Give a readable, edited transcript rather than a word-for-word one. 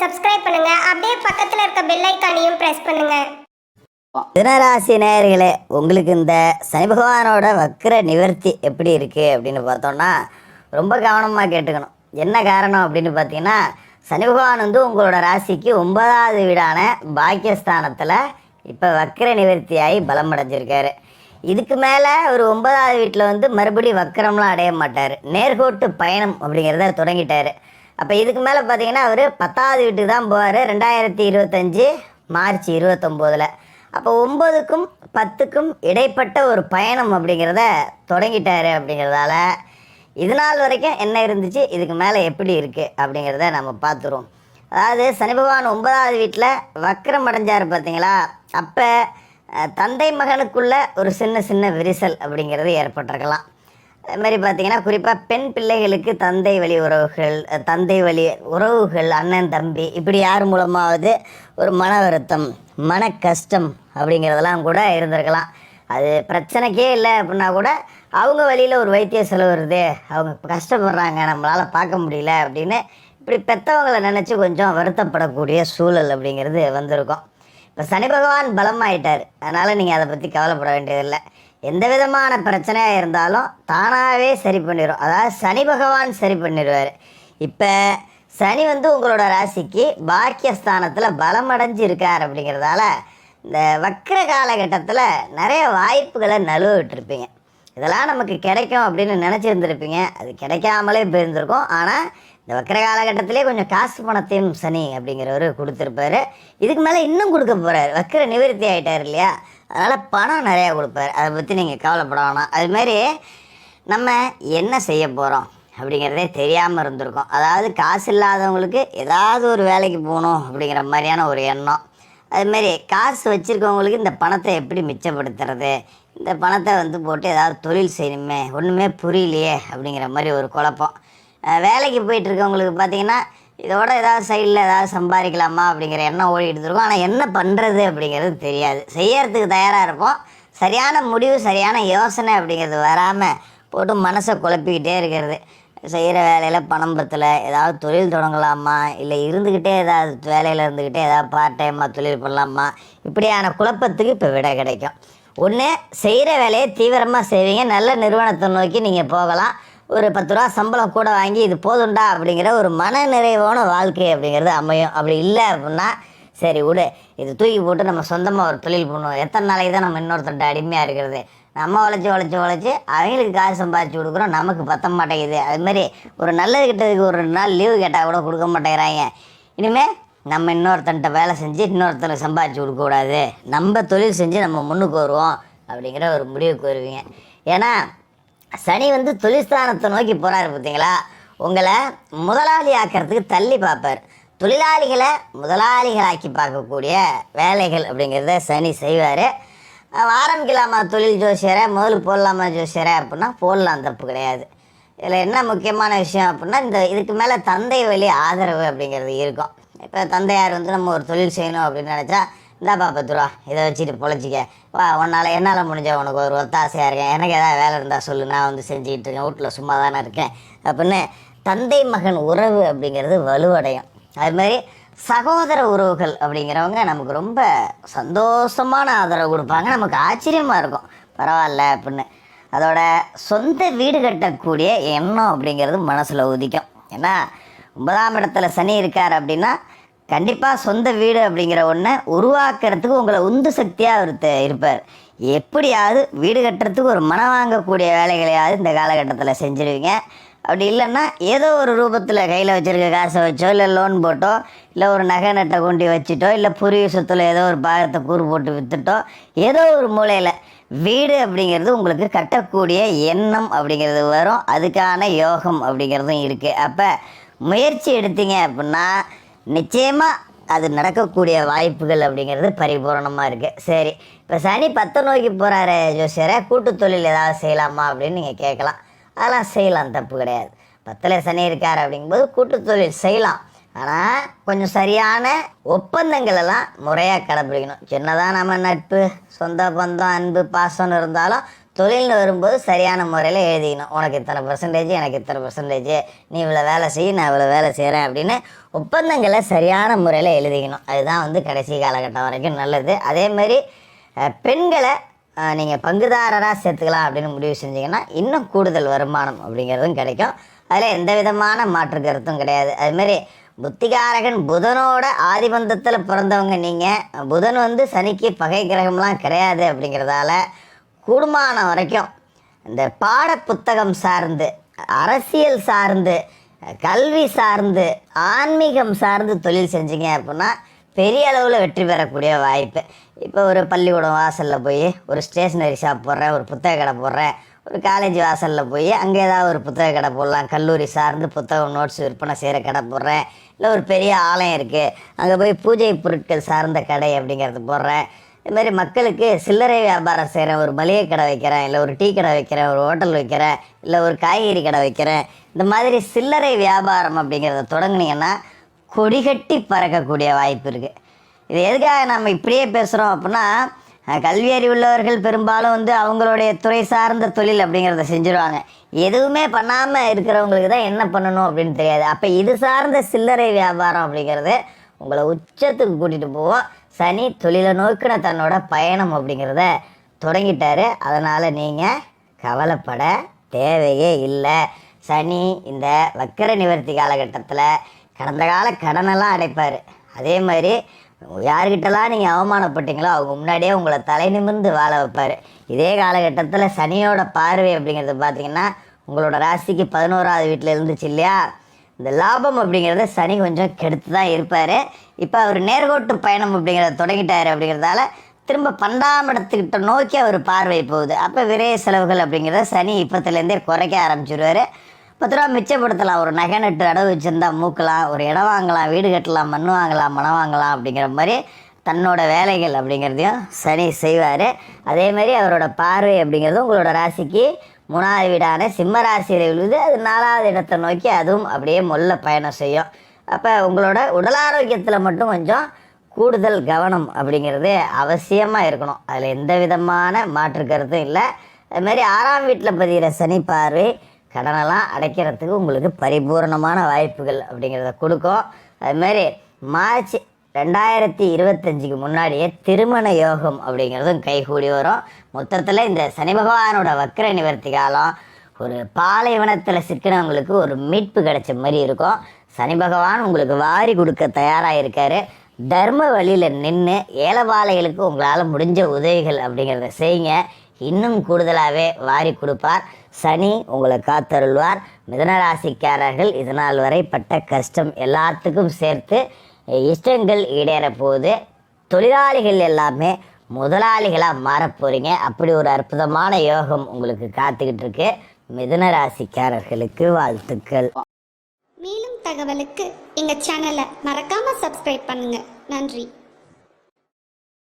Subscribe பண்ணுங்க. அப்படியே பக்கத்துல இருக்க பெல் ஐகானையும் பிரஸ் பண்ணுங்க. தினராசி நேயர்களே, உங்களுக்கு இந்த சனி பகவானோட வக்ர நிவர்த்தி எப்படி இருக்குது அப்படின்னு பார்த்தோம்னா ரொம்ப கவனமாக கேட்டுக்கணும். என்ன காரணம் அப்படின்னு பார்த்தீங்கன்னா, சனி பகவான் வந்து உங்களோட ராசிக்கு 9வது வீடான பாக்கியஸ்தானத்தில் இப்போ வக்ர நிவர்த்தியாகி பலம் அடைஞ்சிருக்காரு. இதுக்கு மேலே ஒரு 9வது வீட்டில் வந்து மறுபடியும் வக்கரம்லாம் அடைய மாட்டார். நேர்கோட்டு பயணம் அப்படிங்கிறத தொடங்கிட்டார். அப்போ இதுக்கு மேலே பார்த்தீங்கன்னா அவர் 10வது வீட்டுக்கு தான் போவார் 2025 மார்ச் 29. அப்போ 9க்கும் 10க்கும் இடைப்பட்ட ஒரு பயணம் அப்படிங்கிறத தொடங்கிட்டாரு. அப்படிங்கிறதால இது நாள் வரைக்கும் என்ன இருந்துச்சு, இதுக்கு மேலே எப்படி இருக்குது அப்படிங்கிறத நம்ம பார்த்துருவோம். அதாவது சனி பகவான் 9வது வீட்டில் வக்ரம் அடைஞ்சார் பார்த்தீங்களா, அப்போ தந்தை மகனுக்குள்ள ஒரு சின்ன சின்ன விரிசல் அப்படிங்கிறது ஏற்பட்டிருக்கலாம். அதுமாதிரி பார்த்திங்கன்னா குறிப்பாக பெண் பிள்ளைகளுக்கு தந்தை வழி உறவுகள் அண்ணன் தம்பி இப்படி யார் மூலமாவது ஒரு மன வருத்தம் மன கஷ்டம் அப்படிங்கிறதெல்லாம் கூட இருந்திருக்கலாம். அது பிரச்சனைக்கே இல்லை அப்படின்னா கூட அவங்க வழியில் ஒரு வைத்திய செலவு வருது, அவங்க கஷ்டப்படுறாங்க, நம்மளால் பார்க்க முடியல அப்படின்னு இப்படி பெற்றவங்களை நினச்சி கொஞ்சம் வருத்தப்படக்கூடிய சூழல் அப்படிங்கிறது வந்திருக்கும். இப்போ சனி பகவான் பலமாயிட்டார், அதனால் நீங்கள் அதை பற்றி கவலைப்பட வேண்டியதில்லை. எந்த விதமான பிரச்சனையாக இருந்தாலும் தானாகவே சரி பண்ணிடும். அதாவது சனி பகவான் சரி பண்ணிடுவார். இப்போ சனி வந்து உங்களோட ராசிக்கு பாக்கியஸ்தானத்தில் பலமடைஞ்சு இருக்கார். அப்படிங்கிறதால இந்த வக்ர காலகட்டத்தில் நிறைய வாய்ப்புகளை நழுவ விட்டுருப்பீங்க. இதெல்லாம் நமக்கு கிடைக்கும் அப்படின்னு நினச்சிருந்துருப்பீங்க, அது கிடைக்காமலே போயிருந்திருக்கும். ஆனால் இந்த வக்ர காலகட்டத்திலே கொஞ்சம் காசு பணத்தையும் சனி அப்படிங்கிறவர் கொடுத்துருப்பாரு. இதுக்கு மேலே இன்னும் கொடுக்க போகிறார். வக்ர நிவர்த்தி ஆகிட்டார் இல்லையா, அதனால் பணம் நிறையா கொடுப்பார். அதை பற்றி நீங்கள் கவலைப்பட வேணாம். அதுமாரி நம்ம என்ன செய்ய போகிறோம் அப்படிங்கிறதே தெரியாமல் இருந்திருக்கோம். அதாவது காசு இல்லாதவங்களுக்கு ஏதாவது ஒரு வேலைக்கு போகணும் அப்படிங்கிற மாதிரியான ஒரு எண்ணம். அதுமாரி காசு வச்சுருக்கவங்களுக்கு இந்த பணத்தை எப்படி மிச்சப்படுத்துறது, இந்த பணத்தை வந்து போட்டு ஏதாவது தொழில் செய்யணுமே, ஒன்றுமே புரியலையே அப்படிங்கிற மாதிரி ஒரு குழப்பம். வேலைக்கு போயிட்டுருக்கவங்களுக்கு பார்த்திங்கன்னா இதோட ஏதாவது சைடில் ஏதாவது சம்பாதிக்கலாமா அப்படிங்கிற எண்ணம் ஓடிட்டு இருக்கும். ஆனால் என்ன பண்ணுறது அப்படிங்கிறது தெரியாது. செய்யறதுக்கு தயாராக இருப்போம், சரியான முடிவு சரியான யோசனை அப்படிங்கிறது வராமல் போட்டு மனசை குழப்பிக்கிட்டே இருக்கிறது. செய்கிற வேலையில் பணம் பத்தலை, ஏதாவது தொழில் தொடங்கலாமா, இல்லை இருந்துக்கிட்டே ஏதாவது வேலையில் இருந்துக்கிட்டே ஏதாவது பார்ட் டைமாக தொழில் பண்ணலாமா, இப்படியான குழப்பத்துக்கு இப்போ விடை கிடைக்கும். ஒன்று, செய்கிற வேலையை தீவிரமாக செய்வீங்க, நல்ல நிறுவனத்தை நோக்கி நீங்கள் போகலாம். ஒரு 10 ரூபா சம்பளம் கூட வாங்கி இது போதுண்டா அப்படிங்கிற ஒரு மன நிறைவான வாழ்க்கை அப்படிங்கிறது அமையும். அப்படி இல்லை அப்படின்னா சரி விடு, இது தூக்கி போட்டு நம்ம சொந்தமாக ஒரு தொழில் பண்ணுவோம். எத்தனை நாளைக்கு தான் நம்ம இன்னொருத்தர்கிட்ட அடிமையாக இருக்கிறது, நம்ம உழைச்சி அவங்களுக்கு காசு சம்பாதிச்சு கொடுக்குறோம், நமக்கு பத்த மாட்டேங்குது. அதுமாரி ஒரு நல்லது கிட்டதுக்கு ஒரு 2 நாள் லீவு கேட்டால் கூட கொடுக்க மாட்டேங்கிறாங்க. இனிமேல் நம்ம இன்னொருத்தன்ட்ட வேலை செஞ்சு இன்னொருத்தனுக்கு சம்பாதிச்சு கொடுக்கக்கூடாது, நம்ம தொழில் செஞ்சு நம்ம முன்னுக்கு வருவோம் அப்படிங்கிற ஒரு முடிவுக்கு வருவீங்க. ஏன்னா சனி வந்து தொழில்ஸ்தானத்தை நோக்கி போகிறாரு பார்த்தீங்களா, உங்களை முதலாளி ஆக்கிறதுக்கு தள்ளி பார்ப்பார். தொழிலாளிகளை முதலாளிகளாக்கி பார்க்கக்கூடிய வேலைகள் அப்படிங்கிறத சனி செய்வார். ஆரம்பிக்கலாமா தொழில் ஜோசியரை, முதல்ல போடலாமா ஜோசியரை அப்படின்னா போடலாம், தப்பு கிடையாது. இதில் என்ன முக்கியமான விஷயம் அப்படின்னா இதுக்கு மேலே தந்தை வழி ஆதரவு அப்படிங்கிறது இருக்கும். இப்போ தந்தையார் வந்து நம்ம ஒரு தொழில் செய்யணும் அப்படின்னு நினச்சா, இந்தாப்பா 10 ரூபா இதை வச்சுட்டு பொழைச்சிக்க வா, என்னால் முடிஞ்ச உனக்கு ஒரு ஒத்தாசையாக இருக்கேன், எனக்கு ஏதாவது வேலை இருந்தால் சொல்லு, நான் வந்து செஞ்சுக்கிட்டு இருக்கேன், வீட்டில் சும்மா தானே இருக்கேன் அப்படின்னு தந்தை மகன் உறவு அப்படிங்கிறது வலுவடையும். அதுமாதிரி சகோதர உறவுகள் அப்படிங்கிறவங்க நமக்கு ரொம்ப சந்தோஷமான ஆதரவு கொடுப்பாங்க, நமக்கு ஆச்சரியமாக இருக்கும், பரவாயில்ல அப்படின்னு. அதோட சொந்த வீடு கட்டக்கூடிய எண்ணம் அப்படிங்கிறது மனசில் உதிக்கும். ஏன்னா 9ஆம் இடத்துல சனி இருக்கார் அப்படின்னா கண்டிப்பாக சொந்த வீடு அப்படிங்கிற ஒன்றை உருவாக்குறதுக்கு உங்களை உந்து சக்தியாக இருப்பார். எப்படியாவது வீடு கட்டுறதுக்கு ஒரு மனம் வாங்கக்கூடிய வேலைகளையாவது இந்த காலகட்டத்தில் செஞ்சுருவீங்க. அப்படி இல்லைன்னா ஏதோ ஒரு ரூபத்தில் கையில் வச்சுருக்க காசை வச்சோ, இல்லை லோன் போட்டோ, இல்லை ஒரு நகை நட்டை கொண்டு வச்சுட்டோ, இல்லை பூர்வீக சொத்தில் ஏதோ ஒரு பாகத்தை கூறு போட்டு விற்றுட்டோ, ஏதோ ஒரு மூலையில் வீடு அப்படிங்கிறது உங்களுக்கு கட்டக்கூடிய எண்ணம் அப்படிங்கிறது வரும். அதுக்கான யோகம் அப்படிங்கிறதும் இருக்குது. அப்போ முயற்சி எடுத்தீங்க அப்படின்னா நிச்சயமாக அது நடக்கக்கூடிய வாய்ப்புகள் அப்படிங்கிறது பரிபூரணமாக இருக்குது. சரி, இப்போ சனி 10 நோக்கி போகிறாரு ஜோசியரை, கூட்டு தொழில் ஏதாவது செய்யலாமா அப்படின்னு நீங்கள் கேட்கலாம். அதெல்லாம் செய்யலாம், தப்பு கிடையாது. 10ல் சனி இருக்கார் அப்படிங்கும்போது கூட்டு தொழில் செய்யலாம். ஆனால் கொஞ்சம் சரியான ஒப்பந்தங்கள் எல்லாம் முறையாக கடைப்பிடிக்கணும். சின்னதாக நம்ம நட்பு சொந்த பந்தம் அன்பு பாசம்னு இருந்தாலும் தொழில்னு வரும்போது சரியான முறையில் எழுதிக்கணும். உனக்கு இத்தனை பர்சன்டேஜ், எனக்கு இத்தனை பர்சன்டேஜ், நீ இவ்வளோ வேலை செய், நான் இவ்வளோ வேலை செய்கிறேன் அப்படின்னு ஒப்பந்தங்களை சரியான முறையில் எழுதிக்கணும். அதுதான் வந்து கடைசி காலகட்டம் வரைக்கும் நல்லது. அதேமாதிரி பெண்களை நீங்கள் பங்குதாரராக சேர்த்துக்கலாம் அப்படின்னு முடிவு செஞ்சிங்கன்னா இன்னும் கூடுதல் வருமானம் அப்படிங்கிறதும் கிடைக்கும். அதில் எந்த விதமான மாற்று கருத்தும் கிடையாது. அதுமாரி புத்திகாரகன் புதனோட ஆதிபந்தத்தில் பிறந்தவங்க நீங்கள். புதன் வந்து சனிக்கு பகை கிரகம்லாம் கிடையாது. அப்படிங்கிறதால கூடுமான வரைக்கும் இந்த பாட புத்தகம் சார்ந்து, அரசியல் சார்ந்து, கல்வி சார்ந்து, ஆன்மீகம் சார்ந்து தொழில் செஞ்சீங்க அப்படின்னா பெரிய அளவில் வெற்றி பெறக்கூடிய வாய்ப்பு. இப்போ ஒரு பள்ளிக்கூடம் வாசலில் போய் ஒரு ஸ்டேஷ்னரி ஷாப் போடுறேன், ஒரு புத்தக கடை போடுறேன், ஒரு காலேஜ் வாசலில் போய் அங்கே ஏதாவது ஒரு புத்தக கடை போடலாம், கல்லூரி சார்ந்து புத்தகம் நோட்ஸ் விற்பனை செய்கிற கடை போடுறேன், இல்லை ஒரு பெரிய ஆலயம் இருக்குது அங்கே போய் பூஜை பொருட்கள் சார்ந்த கடை அப்படிங்கிறது போடுறேன். இதுமாதிரி மக்களுக்கு சில்லறை வியாபாரம் செய்கிறேன், ஒரு மளிகை கடை வைக்கிறேன், இல்லை ஒரு டீ கடை வைக்கிறேன், ஒரு ஹோட்டல் வைக்கிறேன், இல்லை ஒரு காய்கறி கடை வைக்கிறேன். இந்த மாதிரி சில்லறை வியாபாரம் அப்படிங்கிறத தொடங்குனீங்கன்னா கொடிகட்டி பறக்கக்கூடிய வாய்ப்பு இருக்குது. இது எதுக்காக நம்ம இப்படியே பேசுகிறோம் அப்படின்னா, கல்வி அறிவுள்ளவர்கள் பெரும்பாலும் வந்து அவங்களுடைய துறை சார்ந்த தொழில் அப்படிங்கிறத செஞ்சுருவாங்க. எதுவுமே பண்ணாமல் இருக்கிறவங்களுக்கு தான் என்ன பண்ணணும் அப்படின்னு தெரியாது. அப்போ இது சார்ந்த சில்லறை வியாபாரம் அப்படிங்கிறது உங்களை உச்சத்துக்கு கூட்டிகிட்டு போவோம். சனி தொழிலை நோக்கின தன்னோட பயணம் அப்படிங்கிறத தொடங்கிட்டாரு. அதனால் நீங்கள் கவலைப்பட தேவையே இல்லை. சனி இந்த வக்கர நிவர்த்தி காலகட்டத்தில் கடந்த கால கடனெல்லாம் அடைப்பார். அதே மாதிரி யார்கிட்டலாம் நீங்கள் அவமானப்பட்டீங்களோ அவங்க முன்னாடியே உங்களை தலை நிமிர்ந்து வாழ வைப்பார். இதே காலகட்டத்தில் சனியோட பார்வை அப்படிங்கிறது பார்த்திங்கன்னா உங்களோட ராசிக்கு 11வது வீட்டில் இருந்துச்சு இல்லையா, இந்த லாபம் அப்படிங்கிறத சனி கொஞ்சம் கெடுத்து தான் இருப்பார். இப்போ அவர் நேர்கோட்டு பயணம் அப்படிங்கிறத தொடங்கிட்டார். அப்படிங்கிறதால திரும்ப 12ஆம் இடத்துக்கிட்ட நோக்கி அவர் பார்வை போகுது. அப்போ விரைய செலவுகள் அப்படிங்கிறத சனி இப்போத்துலேருந்தே குறைக்க ஆரம்பிச்சிடுவார். 10 ரூபா மிச்சப்படுத்தலாம். ஒரு நகை நட்டு அடவு வச்சுருந்தா மூக்கலாம், ஒரு இடம் வாங்கலாம், வீடு கட்டலாம், மண் வாங்கலாம், மனம் வாங்கலாம். அப்படிங்கிற மாதிரி தன்னோட வேலைகள் அப்படிங்கிறதையும் சனி செய்வார். அதேமாதிரி அவரோட பார்வை அப்படிங்கிறது உங்களோட ராசிக்கு 3வது வீடான சிம்ம ராசியில் விழுது. அது 4வது இடத்தை நோக்கி அதுவும் அப்படியே மொல்ல பயணம் செய்யும். அப்போ உங்களோட உடல் ஆரோக்கியத்தில் மட்டும் கொஞ்சம் கூடுதல் கவனம் அப்படிங்கிறது அவசியமாக இருக்கணும். அதில் எந்த விதமான மாற்று கருத்தும் இல்லை. அதுமாதிரி 6ஆம் வீட்டில் பதிகிற சனி பார்வை கடனெல்லாம் அடைக்கிறதுக்கு உங்களுக்கு பரிபூர்ணமான வாய்ப்புகள் அப்படிங்கிறத கொடுக்கும். அதுமாரி மார்ச் 2025க்கு முன்னாடியே திருமண யோகம் அப்படிங்கிறதும் கைகூடி வரும். மொத்தத்தில் இந்த சனி பகவானோட வக்கர நிவர்த்தி காலம் ஒரு பாலைவனத்தில் சிக்கினவங்களுக்கு ஒரு மீட்பு கிடைச்ச மாதிரி இருக்கும். சனி பகவான் உங்களுக்கு வாரி கொடுக்க தயாராக இருக்கார். தர்ம வழியில் நின்று ஏழைபாளைகளுக்கு உங்களால் முடிஞ்ச உதவிகள் அப்படிங்கிறத செய்யுங்க. இன்னும் கூடுதலாகவே வாரி கொடுப்பார். சனி உங்களை காத்தருள்வார். மிதனராசிக்காரர்கள் இதனால் வரை பட்ட கஷ்டம் எல்லாத்துக்கும் சேர்த்து இஷ்டங்கள் ஈடேற போகுது. தொழிலாளிகள் எல்லாமே முதலாளிகளாக மாறப்போகிறீங்க. அப்படி ஒரு அற்புதமான யோகம் உங்களுக்கு காத்துக்கிட்டு இருக்கு. மிதனராசிக்காரர்களுக்கு வாழ்த்துக்கள். மேலும் தகவலுக்கு எங்கள் சேனலை மறக்காமல் சப்ஸ்கிரைப் பண்ணுங்கள். நன்றி.